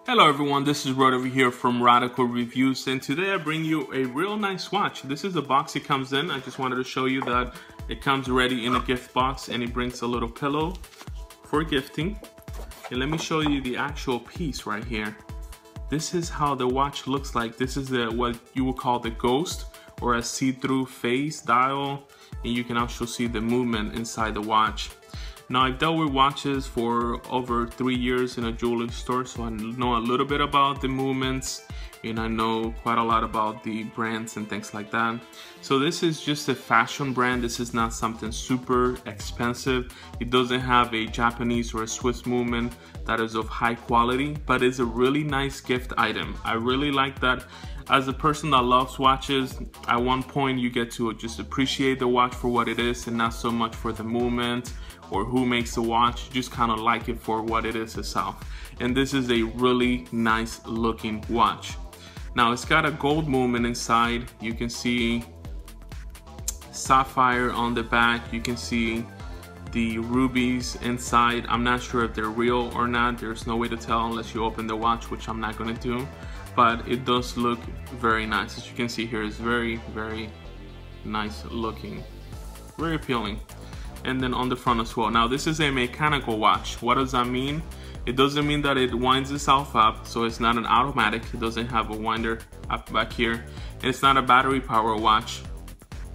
Hello everyone, this is Rod over here from Radical Reviews, and today I bring you a real nice watch. This is the box it comes in. I just wanted to show you that it comes ready in a gift box, and it brings a little pillow for gifting. And let me show you the actual piece right here. This is how the watch looks like. This is what you would call the ghost, or a see-through face dial, and you can also see the movement inside the watch. Now, I've dealt with watches for over 3 years in a jewelry store, so I know a little bit about the movements, and I know quite a lot about the brands and things like that. So this is just a fashion brand. This is not something super expensive. It doesn't have a Japanese or a Swiss movement that is of high quality, but it's a really nice gift item. I really like that. As a person that loves watches, at one point you get to just appreciate the watch for what it is and not so much for the movement or who makes the watch. You just kind of like it for what it is itself. And this is a really nice looking watch. Now, it's got a gold movement inside. You can see sapphire on the back. You can see the rubies inside. I'm not sure if they're real or not. There's no way to tell unless you open the watch, which I'm not going to do. But it does look very nice. As you can see here, it's very, very nice looking, very appealing. And then on the front as well. Now, this is a mechanical watch. What does that mean? It doesn't mean that it winds itself up, so it's not an automatic. It doesn't have a winder up back here. And it's not a battery power watch,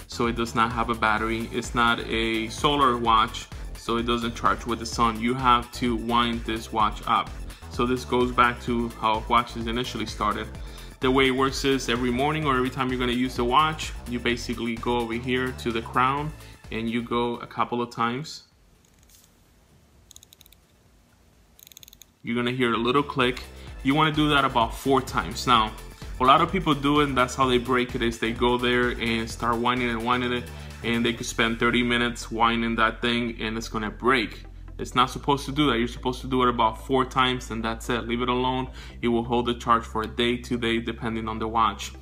so it does not have a battery. It's not a solar watch, so it doesn't charge with the sun. You have to wind this watch up. So this goes back to how watches initially started. The way it works is every morning or every time you're going to use the watch, you basically go over here to the crown and you go a couple of times. You're going to hear a little click. You want to do that about 4 times. Now, a lot of people do it, and that's how they break it, is they go there and start winding it, and they could spend 30 minutes winding that thing and it's going to break. It's not supposed to do that. You're supposed to do it about 4 times and that's it. Leave it alone. It will hold the charge for a day, 2 days, depending on the watch.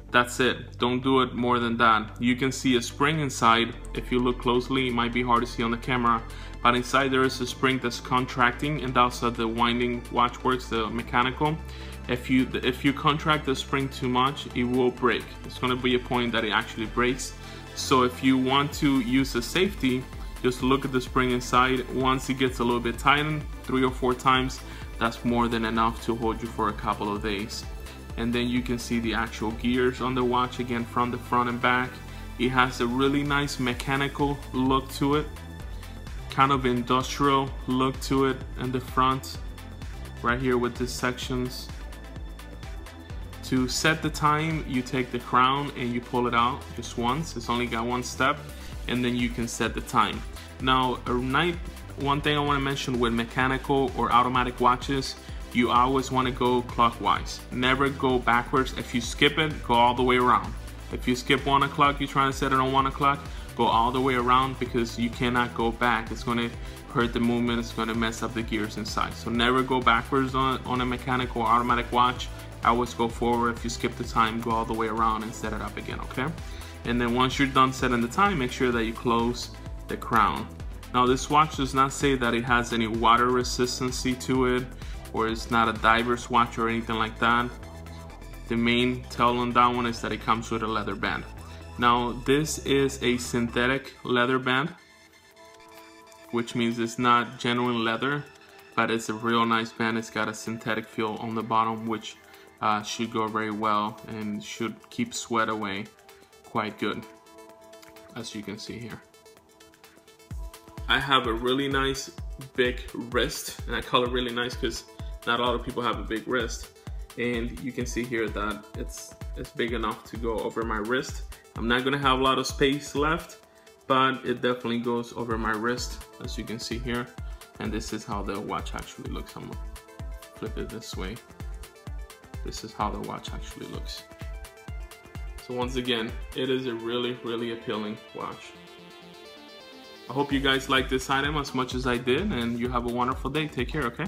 That's it. Don't do it more than that. You can see a spring inside. If you look closely, it might be hard to see on the camera, but inside there is a spring that's contracting, and that's how the winding watch works, the mechanical. If you contract the spring too much, it will break. It's going to be a point that it actually breaks. So if you want to use a safety, just look at the spring inside. Once it gets a little bit tightened 3 or 4 times, that's more than enough to hold you for a couple of days. And then you can see the actual gears on the watch again from the front and back. It has a really nice mechanical look to it, kind of industrial look to it in the front right here with the sections. To set the time, you take the crown and you pull it out just once. It's only got 1 step, and then you can set the time. Now, one thing I want to mention with mechanical or automatic watches, you always want to go clockwise. Never go backwards. If you skip it, go all the way around. If you skip 1 o'clock, you're trying to set it on 1 o'clock, go all the way around, because you cannot go back. It's going to hurt the movement. It's going to mess up the gears inside. So never go backwards on a mechanical or automatic watch. Always go forward. If you skip the time, go all the way around and set it up again, okay? And then once you're done setting the time, make sure that you close the crown. Now, this watch does not say that it has any water resistancy to it, or it's not a diver's watch or anything like that. The main tell on that one is that it comes with a leather band. Now, this is a synthetic leather band, which means it's not genuine leather, but it's a real nice band. It's got a synthetic feel on the bottom, which should go very well and should keep sweat away quite good, as you can see here. I have a really nice big wrist, and I call it really nice because not a lot of people have a big wrist, and you can see here that it's big enough to go over my wrist. I'm not gonna have a lot of space left, but it definitely goes over my wrist, as you can see here. And this is how the watch actually looks. I'm gonna flip it this way. This is how the watch actually looks. So once again, it is a really, really appealing watch. I hope you guys like this item as much as I did, and you have a wonderful day. Take care, okay?